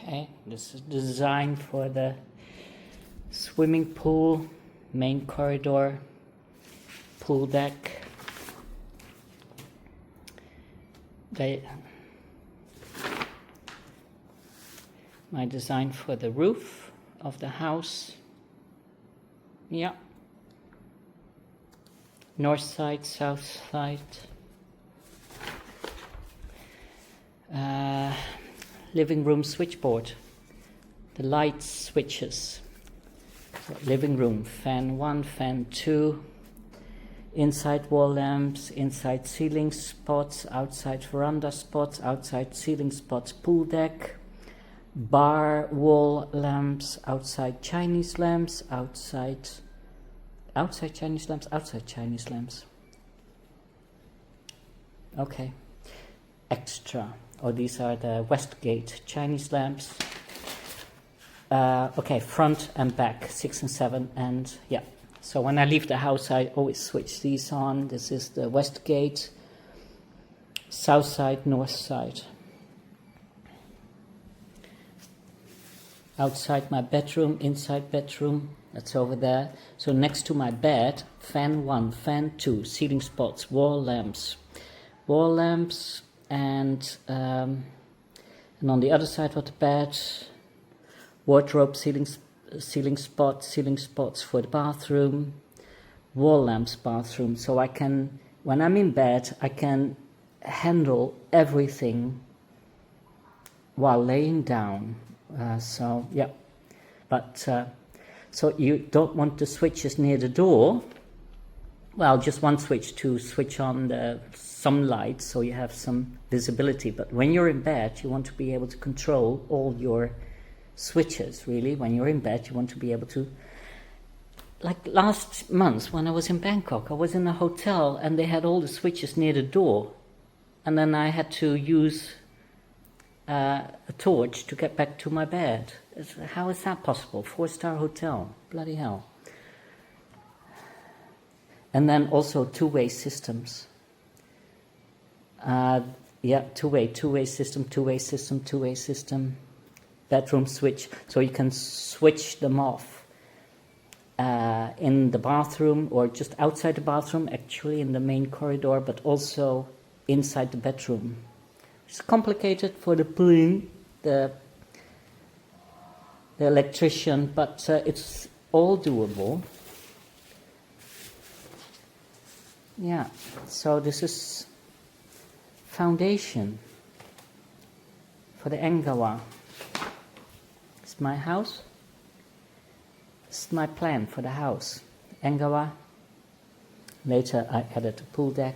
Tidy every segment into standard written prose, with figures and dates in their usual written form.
Okay, this is designed for the swimming pool, main corridor, pool deck. My design for the roof of the house. Yeah. North side, south side. Living room switchboard. The light switches. So living room, fan 1, fan 2. Inside wall lamps, inside ceiling spots, outside veranda spots, outside ceiling spots, pool deck. Bar wall lamps, outside Chinese lamps, outside Chinese lamps, outside Chinese lamps. Okay. Extra. Oh, these are the Westgate Chinese lamps. Okay, front and back, 6 and 7, and yeah. So when I leave the house, I always switch these on. This is the Westgate, south side, north side. Outside my bedroom, inside bedroom, that's over there. So next to my bed, fan 1, fan 2, ceiling spots, wall lamps. Wall lamps, and on the other side of the bed, wardrobe, ceiling spots for the bathroom, wall lamps, bathroom. So I can, when I'm in bed, I can handle everything while laying down. So yeah, but so you don't want the switches near the door. Well, just one switch to switch on some lights so you have some visibility. But when you're in bed, you want to be able to control all your switches, really. When you're in bed, you want to be able to... Like last month when I was in Bangkok, I was in a hotel and they had all the switches near the door. And then I had to use a torch to get back to my bed. How is that possible? 4-star hotel. Bloody hell. And then also two-way systems. Two-way system. Bedroom switch, so you can switch them off in the bathroom or just outside the bathroom, actually in the main corridor, but also inside the bedroom. It's complicated for the plumbing, the electrician, but it's all doable. Yeah, so this is foundation for the Engawa. It's my house. This is my plan for the house. Engawa. Later I added a pool deck,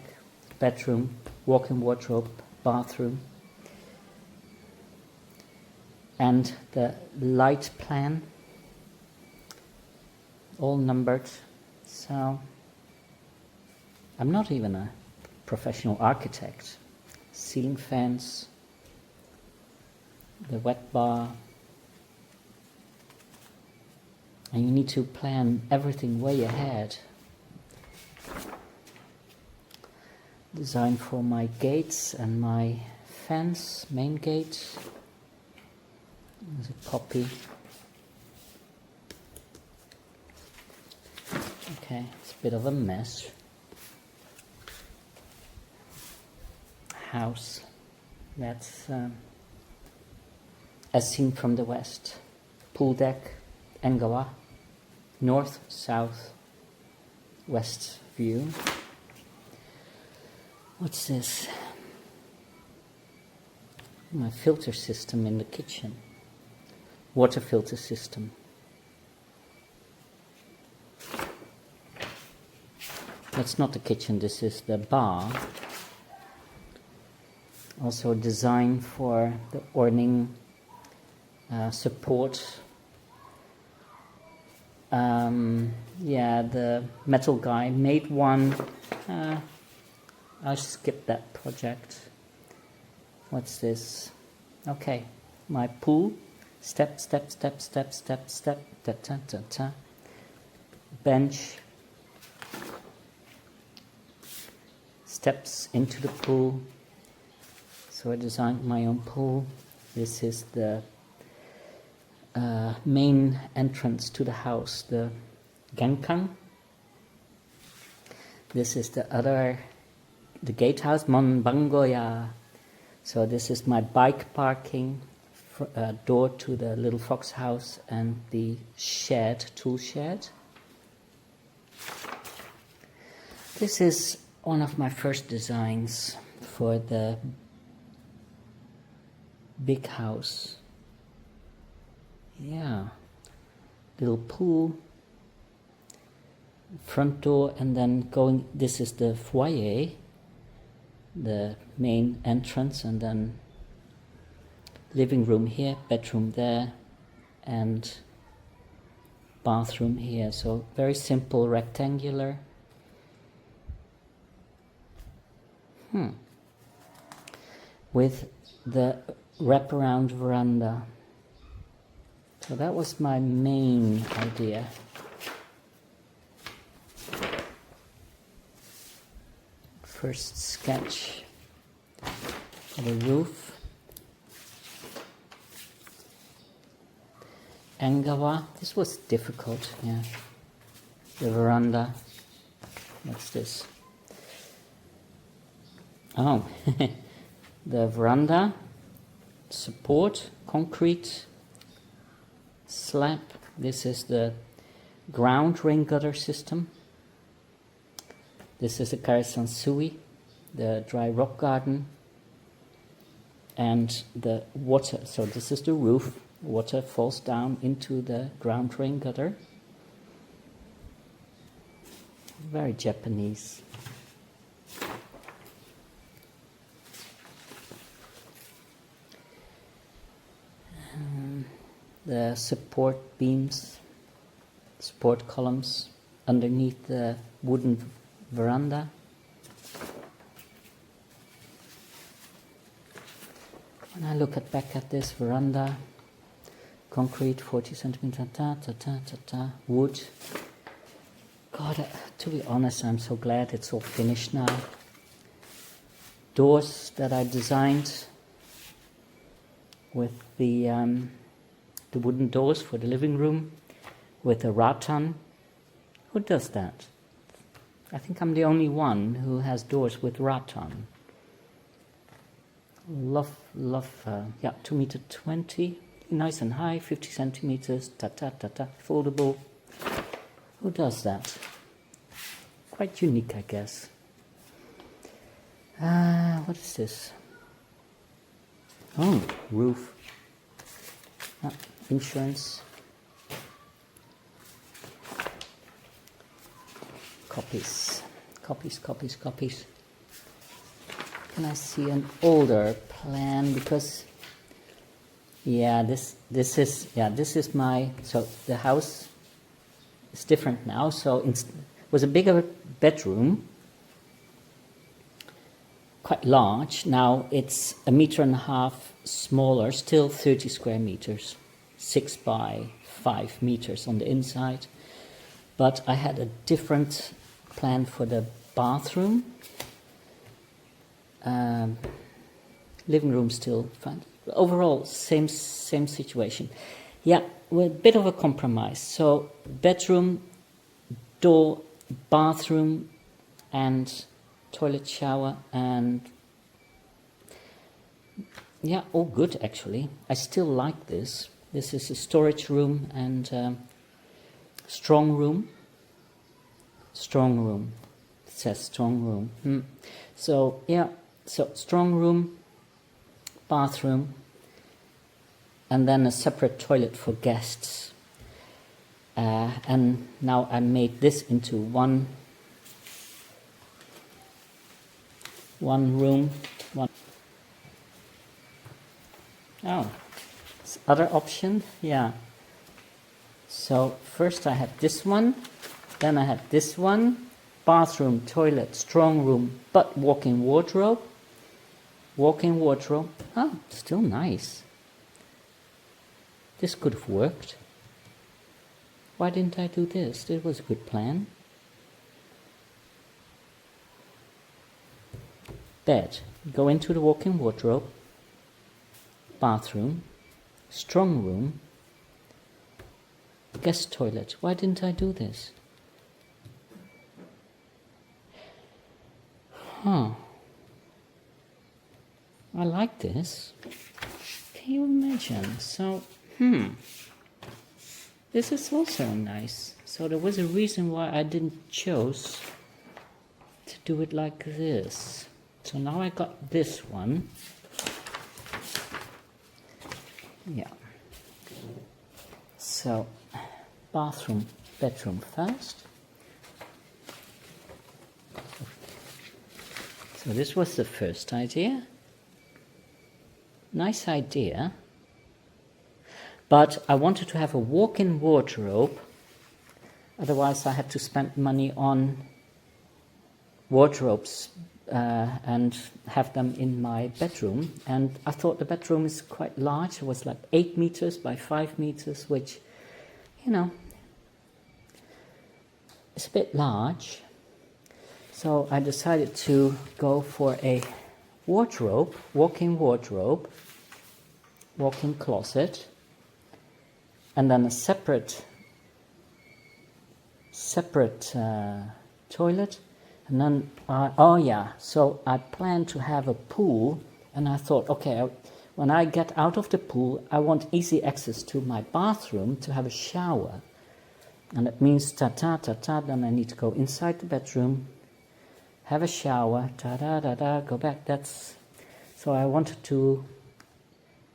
bedroom, walk-in wardrobe, bathroom. And the light plan, all numbered. So I'm not even a professional architect. Ceiling fans, the wet bar. And you need to plan everything way ahead. Design for my gates and my fence, main gate. There's a copy. Okay, it's a bit of a mess. House. That's as seen from the west. Pool deck, Engawa. North, south, west view. What's this? My filter system in the kitchen. Water filter system. That's not the kitchen, this is the bar. Also designed for the awning support. The metal guy made one. I'll skip that project. What's this? Okay, my pool. Step. Bench. Steps into the pool. So I designed my own pool. This is the main entrance to the house, the Genkan. This is the gatehouse, Monbangoya. So this is my bike parking, door to the little fox house, and the shed, tool shed. This is one of my first designs for the big house. Yeah, little pool, front door, and then this is the foyer, the main entrance, and then living room here, bedroom there, and bathroom here. So very simple, rectangular. With the wraparound veranda. So that was my main idea. First sketch for the roof. Engawa, this was difficult, yeah. The veranda. What's this? Oh, the veranda, support, concrete, slab. This is the ground rain gutter system. This is the Karasansui, the dry rock garden, and the water. So this is the roof. Water falls down into the ground rain gutter. Very Japanese. The support beams, support columns underneath the wooden veranda. When I look back at this veranda, concrete 40 centimeters, wood. God, to be honest, I'm so glad it's all finished now. Doors that I designed with the wooden doors for the living room with a rattan. Who does that? I think I'm the only one who has doors with rattan. Love, 2 meter 20, nice and high, 50 centimeters, foldable. Who does that? Quite unique, I guess. What is this? Oh, roof. Insurance. Copies. Can I see an older plan? Because this is my, so the house is different now. So it was a bigger bedroom, quite large. Now it's 1.5 meters smaller, still 30 square meters, 6 by 5 meters on the inside. But I had a different plan for the bathroom. Living room still fine. Overall, same situation. Yeah, with a bit of a compromise. So bedroom, door, bathroom, and toilet, shower, and yeah, all good actually. I still like this. This is a storage room and strong room. Strong room. It says strong room. So yeah, so strong room, bathroom, and then a separate toilet for guests. And now I made this into one room. Oh, other option, yeah. So first I had this one, then I had this one, bathroom, toilet, strong room, but walk-in wardrobe. Walk-in wardrobe. Oh, still nice. This could have worked. Why didn't I do this? This was a good plan. Bed. Go into the walk-in wardrobe. Bathroom. Strong room. guest toilet. Why didn't I do this? Huh. I like this. Can you imagine? So, this is also nice. So there was a reason why I didn't choose to do it like this. So now I got this one. Yeah. So, bathroom, bedroom first. So this was the first idea. Nice idea. But I wanted to have a walk-in wardrobe. Otherwise I had to spend money on wardrobes and have them in my bedroom. And I thought the bedroom is quite large. It was like 8 meters by 5 meters, which, you know, is a bit large. So I decided to go for a wardrobe, walk-in wardrobe, walk-in closet, and then a separate toilet. And then, so I planned to have a pool, and I thought, okay, when I get out of the pool, I want easy access to my bathroom to have a shower. And that means ta-ta, then I need to go inside the bedroom, have a shower, go back. So I wanted to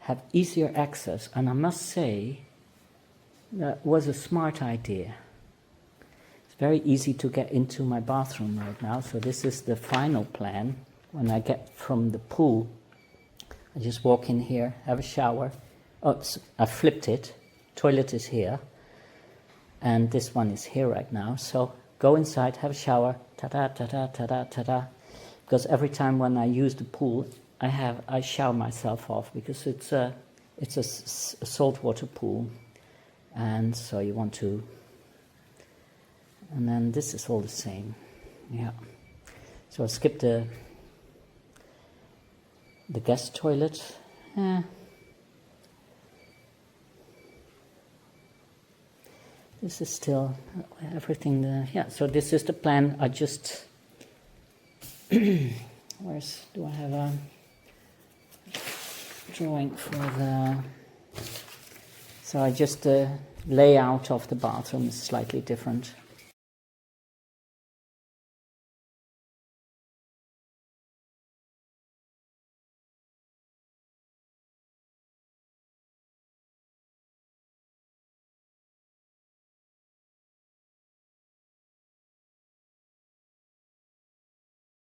have easier access, and I must say, that was a smart idea. It's very easy to get into my bathroom right now, so this is the final plan. When I get from the pool, I just walk in here, have a shower. Oh, I flipped it. Toilet is here, and this one is here right now. So go inside, have a shower, ta-da. Because every time when I use the pool, I shower myself off, because it's a saltwater pool, and so you want to. And then this is all the same, yeah. So I skipped the guest toilet. This is still everything. So this is the plan. I just do I have a drawing for the? So I just the layout of the bathroom is slightly different.